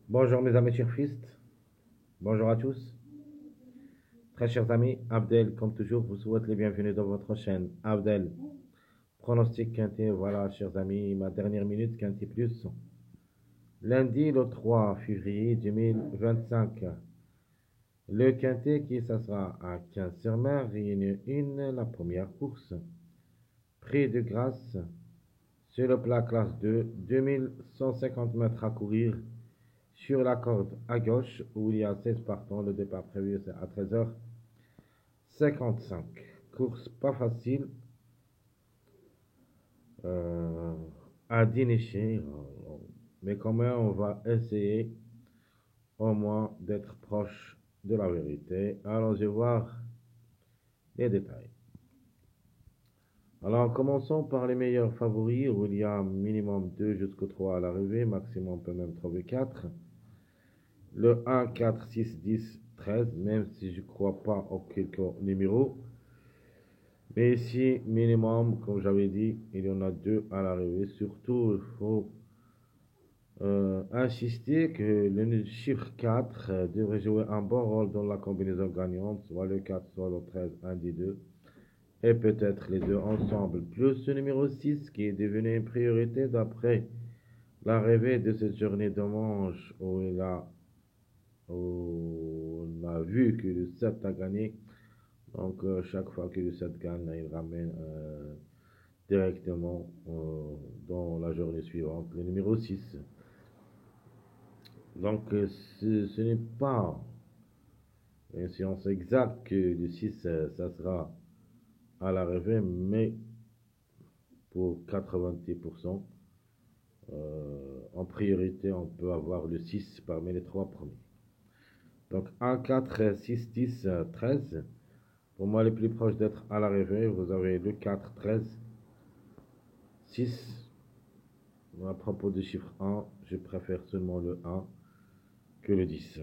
Bonjour mes amis surfistes, bonjour à tous. Très chers amis, Abdel, comme toujours, vous souhaite les bienvenus dans votre chaîne. Abdel, pronostic quintet, voilà chers amis, ma dernière minute quintet plus. Lundi le 3 février 2025. Le quintet qui ça sera à 15 sur mer, Réunion 1, la première course. Prix de grâce sur le plat classe 2, 2150 mètres à courir. Sur la corde à gauche, où il y a 16 partants, le départ prévu c'est à 13h55. Course pas facile euh, à dénicher, mais quand même on va essayer au moins d'être proche de la vérité. Allons-y voir les détails. Alors commençons par les meilleurs favoris, où il y a minimum 2 jusqu'au 3 à l'arrivée, maximum on peut même trouver 4. Le 1, 4, 6, 10, 13, même si je ne crois pas aux quelques numéros. Mais ici, minimum, comme j'avais dit, il y en a 2 à l'arrivée. Surtout, il faut insister que le chiffre 4 devrait jouer un bon rôle dans la combinaison gagnante, soit le 4, soit le 13, un des deux. Et peut-être les deux ensemble, plus le numéro 6 qui est devenu une priorité d'après l'arrivée de cette journée de manche où on a vu que le 7 a gagné. Donc, chaque fois que le 7 gagne, il ramène directement dans la journée suivante le numéro 6. Donc, ce n'est pas une science exacte que le 6, ça sera à l'arrivée, mais pour 90%, en priorité, on peut avoir le 6 parmi les trois premiers. Donc, 1, 4, 6, 10, 13. Pour moi, les plus proches d'être à l'arrivée, vous avez le 4, 13, 6. À propos du chiffre 1, je préfère seulement le 1 que le 10.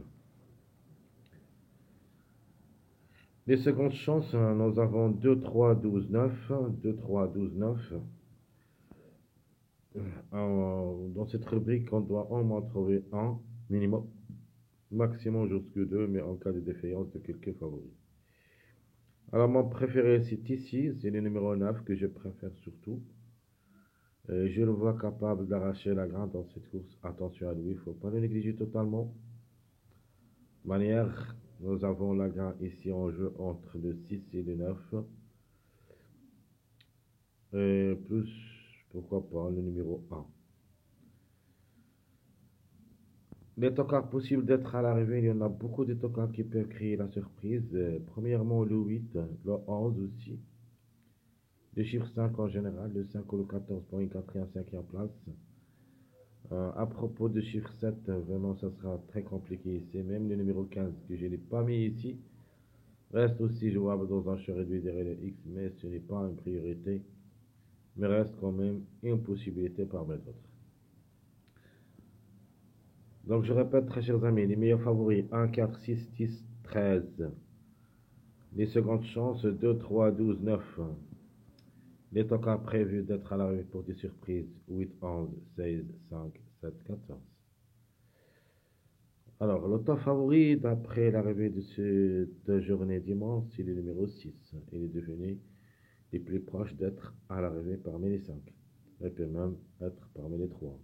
Les secondes chances, nous avons 2, 3, 12, 9. 2, 3, 12, 9. Dans cette rubrique, on doit au moins trouver un minimum, maximum jusqu'à 2, mais en cas de défaillance de quelques favoris. Alors, mon préféré, c'est ici, c'est le numéro 9 que je préfère surtout. Je le vois capable d'arracher la grande dans cette course. Attention à lui, il ne faut pas le négliger totalement. Manière, nous avons la grande ici en jeu entre le 6 et le 9. Et plus, pourquoi pas, le numéro 1. Les tocards possibles d'être à l'arrivée, il y en a beaucoup de tocards qui peuvent créer la surprise. Premièrement, le 8, le 11 aussi. Le chiffre 5 en général, le 5 ou le 14 pour une 4e, 5e place. À propos du chiffre 7, vraiment, ça sera très compliqué ici. Même le numéro 15 que je n'ai pas mis ici reste aussi jouable dans un champ réduit derrière le X, mais ce n'est pas une priorité, mais reste quand même une possibilité parmi les autres. Donc je répète, très chers amis, les meilleurs favoris 1, 4, 6, 10, 13. Les secondes chances 2, 3, 12, 9. Les tocards prévus d'être à l'arrivée pour des surprises 8, 11, 16, 5, 7, 14. Alors, le top favori d'après l'arrivée de cette journée dimanche, c'est le numéro 6. Il est devenu le plus proche d'être à l'arrivée parmi les 5. Il peut même être parmi les 3.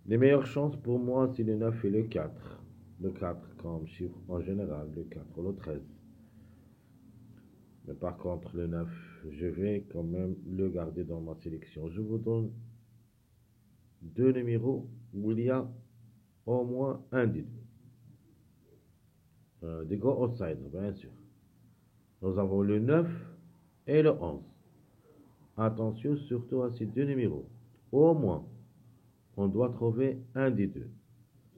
Les meilleures chances pour moi, c'est le 9 et le 4. Le 4 comme chiffre en général, le 4 ou le 13. Mais par contre, le 9, je vais quand même le garder dans ma sélection. Je vous donne deux numéros où il y a au moins un des deux. Des gros outsiders, bien sûr. Nous avons le 9 et le 11. Attention surtout à ces deux numéros. Au moins, on doit trouver un des deux.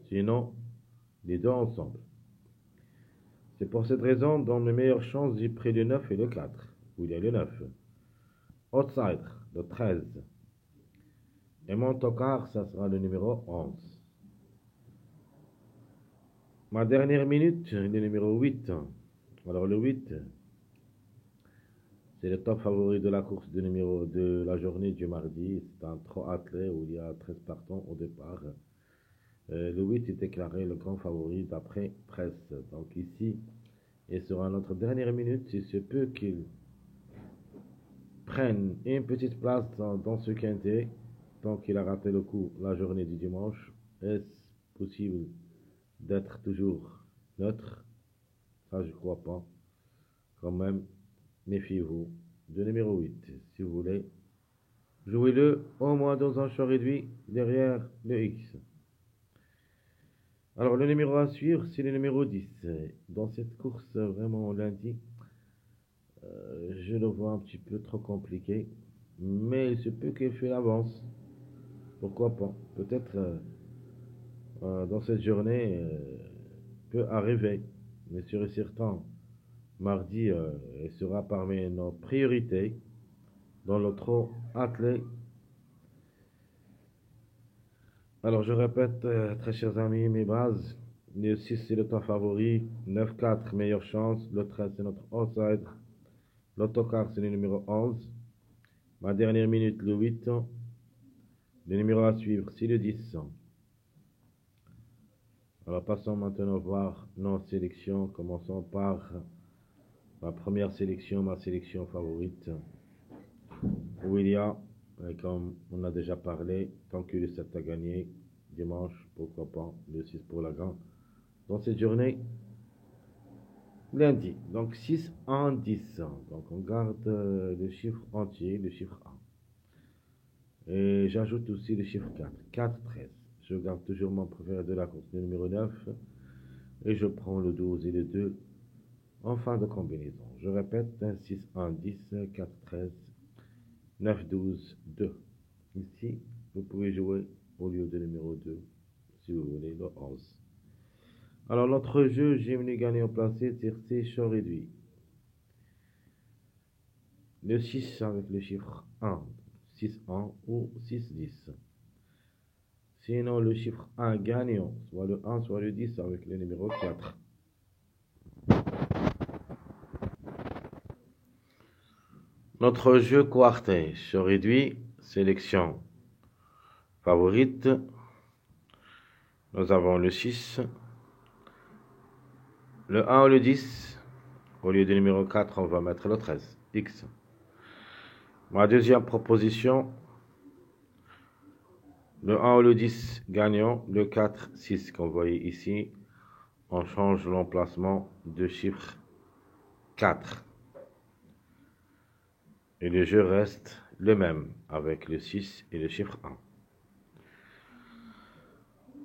Sinon, les deux ensemble. C'est pour cette raison, dans mes meilleures chances, j'ai pris le 9 et le 4. Où il y a le 9. Outsider, le 13. Et mon tocard, ça sera le numéro 11. Ma dernière minute, le numéro 8. Alors le 8, c'est le top favori de la course de la journée du mardi. C'est un trot attelé où il y a 13 partants au départ. Le 8 est déclaré le grand favori d'après presse. Donc ici, il sera notre dernière minute. Il se peut qu'il prenne une petite place dans ce quintet. Donc il a raté le coup la journée du dimanche. Est-ce possible d'être toujours neutre? Ça, je crois pas. Quand même, méfiez-vous. De numéro 8, si vous voulez. Jouez-le au moins dans un champ réduit derrière le X. Alors, le numéro à suivre, c'est le numéro 10. Dans cette course, vraiment lundi, je le vois un petit peu trop compliqué. Mais il se peut qu'il fait l'avance. Pourquoi pas? Peut-être dans cette journée peut arriver. Mais sûr et certain, mardi, il sera parmi nos priorités dans le trot attelé. Alors, je répète, très chers amis, mes bases. Le 6, c'est le temps favori. 9-4, meilleure chance. Le 13, c'est notre outside. L'autocar, c'est le numéro 11. Ma dernière minute, le 8. Le numéro à suivre, c'est le 10. Alors, passons maintenant voir nos sélections. Commençons par ma première sélection, ma sélection favorite. Où il y a, comme on a déjà parlé, tant que le 7 a gagné, dimanche, pourquoi pas, le 6 pour la gagne. Dans cette journée, lundi, donc 6 en 10. Donc on garde le chiffre entier, le chiffre 1. Et j'ajoute aussi le chiffre 4, 4, 13. Je garde toujours mon préféré de la course, le numéro 9. Et je prends le 12 et le 2 en fin de combinaison. Je répète, 6 en 10, 4, 13, 9, 12, 2. Ici, vous pouvez jouer au lieu de numéro 2, si vous voulez, le 11. Alors, l'autre jeu, j'ai venu gagner au placé, tiercé, chaud réduit. Le 6 avec le chiffre 1, 6 1 ou 6 10. Sinon, le chiffre 1 gagnant, soit le 1, soit le 10 avec le numéro 4. Notre jeu quartet, chaud réduit, sélection favorite. Nous avons le 6, le 1 ou le 10. Au lieu du numéro 4, on va mettre le 13, X. Ma deuxième proposition, le 1 ou le 10 gagnant, le 4, 6 qu'on voyait ici. On change l'emplacement de chiffre 4. Et le jeu reste le même avec le 6 et le chiffre 1.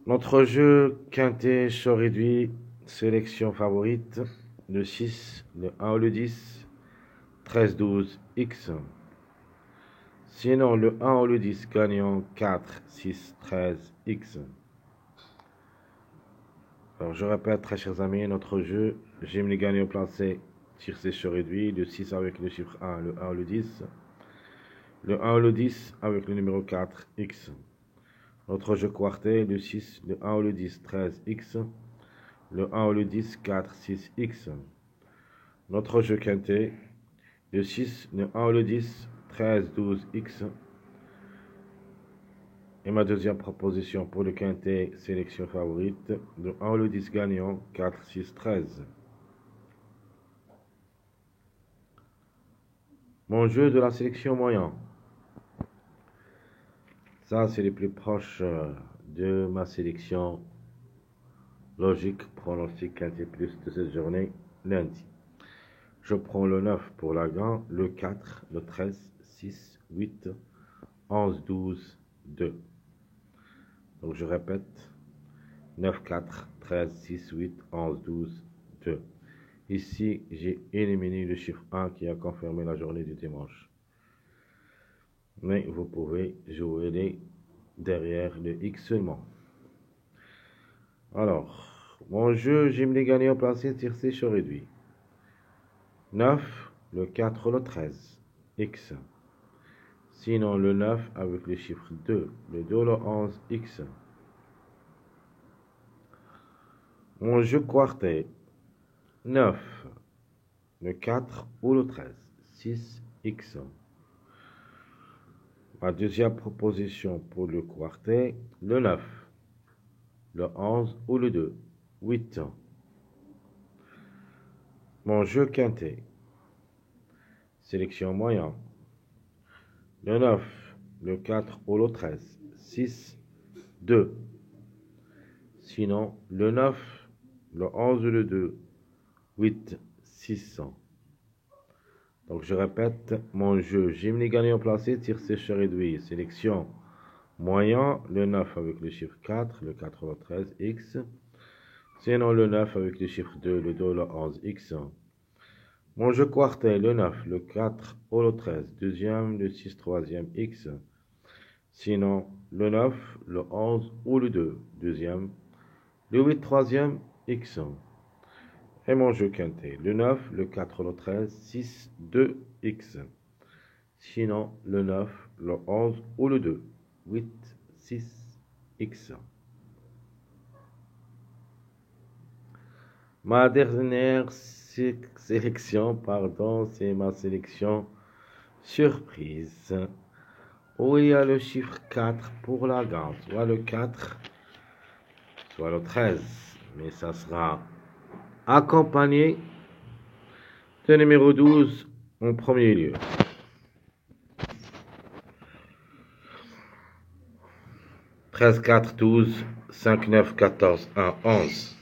Notre jeu quintet chaud réduit, sélection favorite, le 6, le 1 ou le 10, 13, 12, X. Sinon, le 1 ou le 10 gagnant 4, 6, 13, X. Alors, je répète, très chers amis, notre jeu, j'aime les gagnants placés, tiercé chaud réduit, le 6 avec le chiffre 1, le 1 ou le 10. Le 1 ou le 10 avec le numéro 4, X. Notre jeu quartet, le 6, le 1 ou le 10, 13, X. Le 1 ou le 10, 4, 6, X. Notre jeu quintet, le 6, le 1 ou le 10, 13, 12, X. Et ma deuxième proposition pour le quintet, sélection favorite, le 1 ou le 10 gagnant, 4, 6, 13. Mon jeu de la sélection moyen. Ça, c'est les plus proches de ma sélection logique pronostic quintet plus de cette journée, lundi. Je prends le 9 pour la gagne, le 4, le 13, 6, 8, 11, 12, 2. Donc je répète, 9, 4, 13, 6, 8, 11, 12, 2. Ici, j'ai éliminé le chiffre 1 qui a confirmé la journée du dimanche. Mais vous pouvez jouer les derrière le X seulement. Alors, mon jeu, j'aime les gagnants placés, tiercé, chaud réduit. 9, le 4, le 13, X. Sinon, le 9 avec le chiffre 2, le 2, le 11, X. Mon jeu quartet, 9, le 4 ou le 13, 6, X. Ma deuxième proposition pour le quartet, le 9. le 11 ou le 2. 8. Mon jeu quintet. Sélection moyen. Le 9, le 4 ou le 13. 6, 2. Sinon, le 9, le 11 ou le 2. 8, 600. Donc je répète, mon jeu Jimny gagnant placé, tir séché réduit, sélection moyen, le 9 avec le chiffre 4, le 4 le 13, X. Sinon le 9 avec le chiffre 2, le 2 le 11, X. Mon jeu quartet, le 9, le 4 ou le 13, deuxième, le 6, troisième, X. Sinon le 9, le 11 ou le 2, deuxième, le 8, troisième, X. Et mon jeu quintet, le 9, le 4, le 13, 6, 2, X. Sinon, le 9, le 11 ou le 2, 8, 6, X. Ma dernière sélection, pardon, c'est ma sélection surprise, où il y a le chiffre 4 pour la gamme, soit le 4, soit le 13, mais ça sera accompagné de numéro 12 en premier lieu. 13, 4, 12, 5, 9, 14, 1, 11.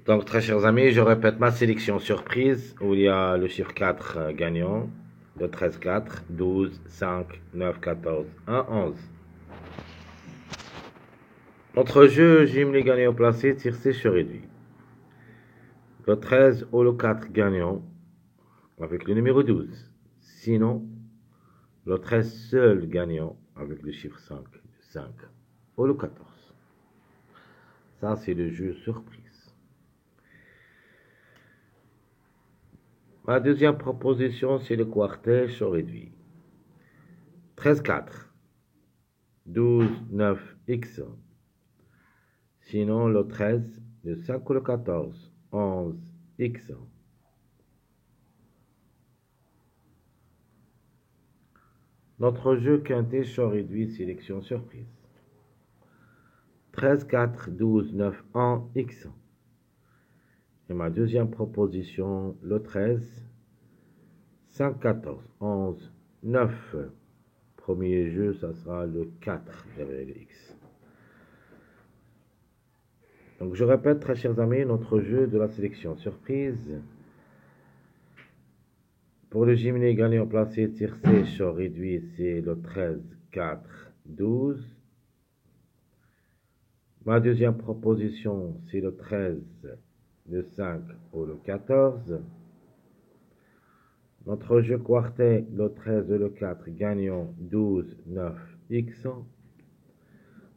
Donc, très chers amis, je répète ma sélection surprise où il y a le chiffre 4 gagnant, le 13, 4, 12, 5, 9, 14, 1, 11. Notre jeu, j'aime les gagnants placés, tir séché réduit. Le 13 ou le 4 gagnant avec le numéro 12. Sinon, le 13 seul gagnant avec le chiffre 5, 5 ou le 14. Ça, c'est le jeu surprise. Ma deuxième proposition, c'est le quartet chaud réduit. 13, 4, 12, 9, X. Sinon, le 13, le 5 ou le 14, 11, X. Notre jeu quintet chaud réduit, sélection surprise. 13, 4, 12, 9, 1, X. Et ma deuxième proposition, le 13, 5, 14, 11, 9. Premier jeu, ça sera le 4 derrière le X. Donc je répète, très chers amis, notre jeu de la sélection surprise. Pour le gymnase gagnant placé, tir sèche réduit, c'est le 13, 4, 12. Ma deuxième proposition, c'est le 13, le 5 ou le 14. Notre jeu quartet, le 13 et le 4, gagnant 12, 9, X.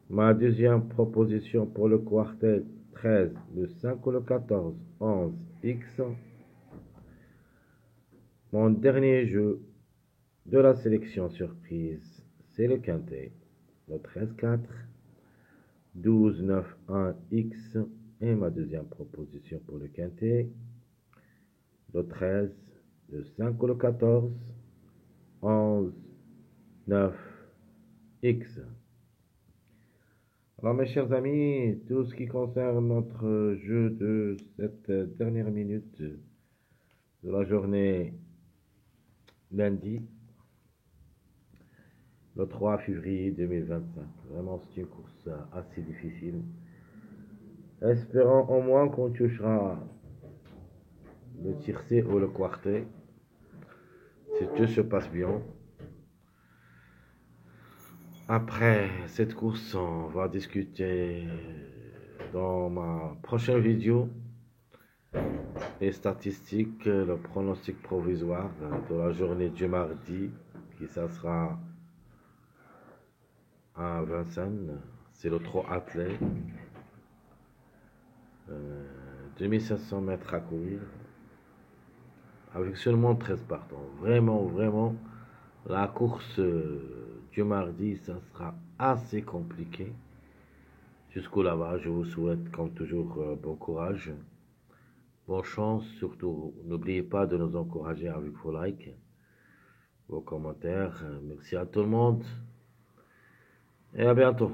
Ma deuxième proposition pour le quartet, 13, le 5 ou le 14, 11, X. Mon dernier jeu de la sélection surprise, c'est le quintet, le 13, 4, 12, 9, 1, X. Et ma deuxième proposition pour le quintet, le 13, le 5 ou le 14, 11, 9, X. Alors mes chers amis, tout ce qui concerne notre jeu de cette dernière minute de la journée lundi, le 3 février 2025. Vraiment, c'est une course assez difficile. Espérons au moins qu'on touchera le tiercé ou le quartet. Si tout se passe bien. Après cette course, on va discuter dans ma prochaine vidéo les statistiques, le pronostic provisoire de la journée du mardi, qui ça sera à Vincennes. C'est le trot attelé. 2500 mètres à courir. Avec seulement 13 partants. Vraiment, vraiment, la course du mardi, ça sera assez compliqué. Jusqu'au là-bas, je vous souhaite, comme toujours, bon courage. Bonne chance, surtout, n'oubliez pas de nous encourager avec vos likes, vos commentaires. Merci à tout le monde et à bientôt.